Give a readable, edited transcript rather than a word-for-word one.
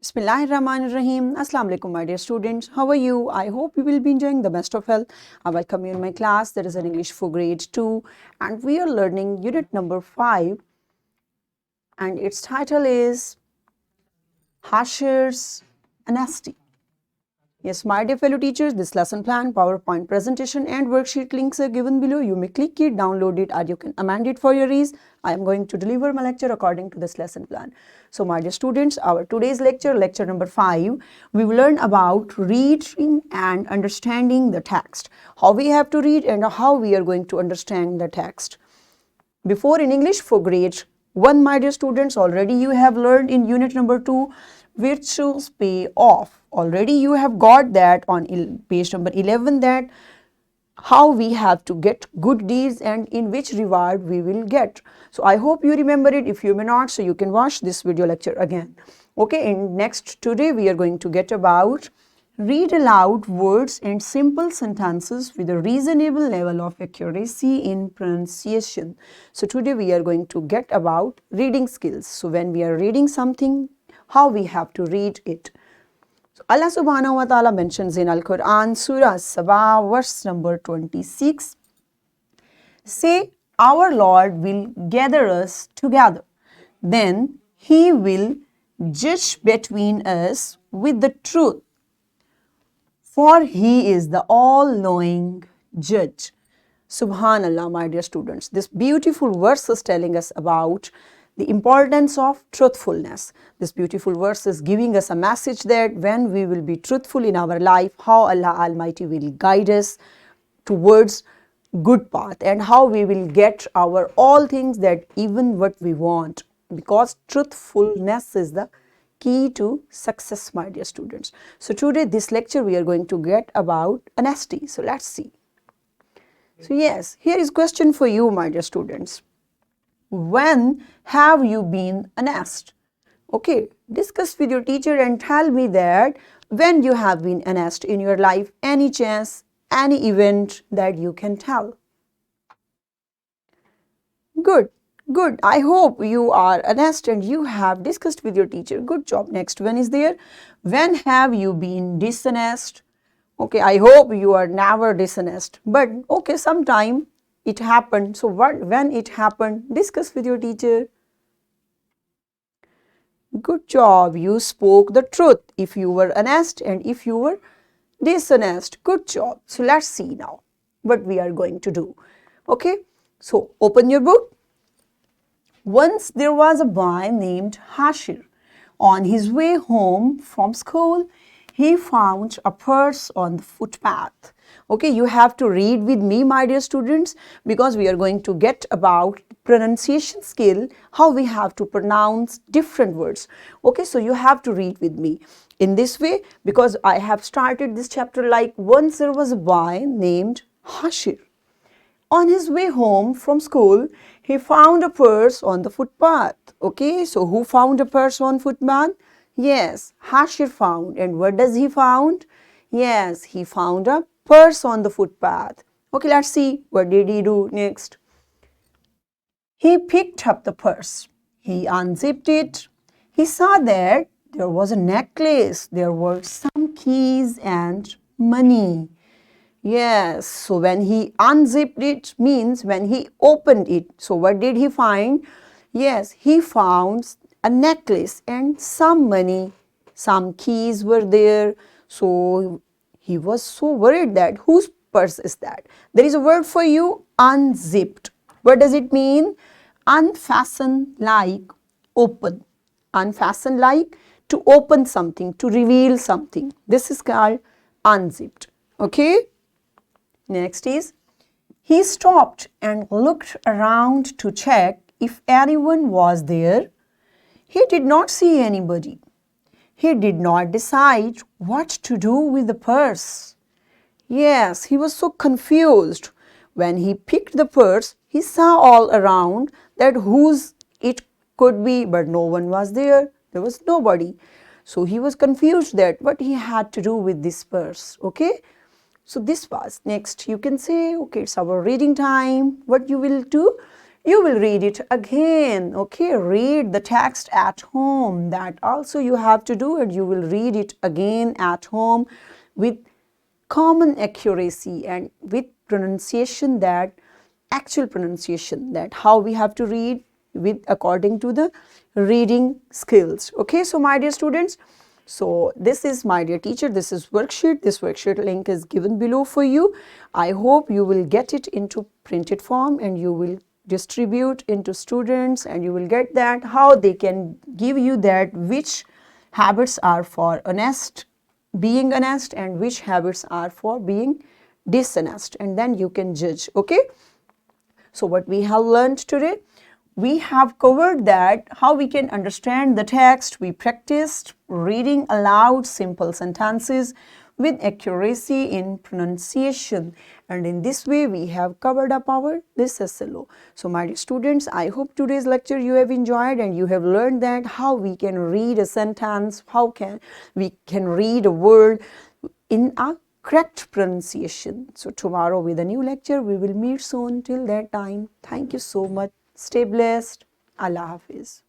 Bismillahirrahmanirrahim. Assalamu alaikum, my dear students. How are you? I hope you will be enjoying the best of health. I welcome you in my class. That is an English for grade 2 and we are learning unit number 5 and its title is Hashir's Anasty. Yes, my dear fellow teachers, this lesson plan, PowerPoint presentation and worksheet links are given below. You may click it, download it, or you can amend it for your ease. I am going to deliver my lecture according to this lesson plan. So my dear students, our today's lecture, lecture number 5, we will learn about reading and understanding the text. How we have to read and how we are going to understand the text. Before in English for grade 1, my dear students, already you have learned in unit number 2, virtues pay off. Already you have got that on page number 11, that how we have to get good deeds and in which reward we will get. So I hope you remember it. If you may not, so you can watch this video lecture again. Okay, and next today we are going to get about read aloud words and simple sentences with a reasonable level of accuracy in pronunciation. So today we are going to get about reading skills. So when we are reading something, how we have to read it. So Allah subhanahu wa ta'ala mentions in Al-Quran, Surah Sabah, verse number 26, say, our Lord will gather us together. Then He will judge between us with the truth. For He is the all-knowing judge. Subhanallah, my dear students. This beautiful verse is telling us about the importance of truthfulness. This beautiful verse is giving us a message that when we will be truthful in our life, how Allah Almighty will guide us towards good path and how we will get our all things, that even what we want, because truthfulness is the key to success, my dear students. So today this lecture we are going to get about honesty. So let's see. So yes, here is question for you, my dear students. When have you been honest? Okay, discuss with your teacher and tell me that when you have been honest in your life, any chance, any event that you can tell. Good, good. I hope you are honest and you have discussed with your teacher. Good job. Next one is there. When have you been dishonest? Okay, I hope you are never dishonest, but okay, sometime it happened. So when it happened, discuss with your teacher. Good job. You spoke the truth if you were honest and if you were dishonest. Good job. So let's see now what we are going to do. Okay, so open your book. Once there was a boy named Hashir. On his way home from school, he found a purse on the footpath. Okay, you have to read with me, my dear students, because we are going to get about pronunciation skill, how we have to pronounce different words. Okay, so you have to read with me in this way, because I have started this chapter like, once there was a boy named Hashir. On his way home from school, he found a purse on the footpath. Okay, so who found a purse on footpath? Yes, Hashir found. And what does he found? Yes, he found a purse on the footpath. Okay, let's see. What did he do next? He picked up the purse. He unzipped it. He saw that there was a necklace. There were some keys and money. Yes, so when he unzipped it means when he opened it. So what did he find? Yes, he found a necklace and some money. Some keys were there. So he was so worried that whose purse is that? There is a word for you, unzipped. What does it mean? Unfasten, like open. Unfasten, like to open something, to reveal something. This is called unzipped. Okay. Next is, he stopped and looked around to check if anyone was there. He did not see anybody. He did not decide what to do with the purse. Yes, he was so confused. When he picked the purse, he saw all around that whose it could be, but no one was there. There was nobody. So he was confused that what he had to do with this purse. Okay. So this was next. You can say, okay, it's our reading time. What you will do? you will read it again. Okay, read the text at home. That also you have to do it. You will read it again at home with common accuracy and with pronunciation, that actual pronunciation, that how we have to read with according to the reading skills. Okay, so my dear students, so this is, my dear teacher, this is worksheet. This worksheet link is given below for you. I hope you will get it into printed form and you will distribute into students, and you will get that how they can give you that which habits are for being honest and which habits are for being dishonest, and then you can judge. Okay, so what we have learned today, we have covered that how we can understand the text. We practiced reading aloud simple sentences with accuracy in pronunciation, and in this way we have covered up our this SLO. So my dear students, I hope today's lecture you have enjoyed and you have learned that how we can read a sentence, how we can read a word in a correct pronunciation. So tomorrow with a new lecture we will meet soon. Till that time, thank you so much. Stay blessed. Allah Hafiz.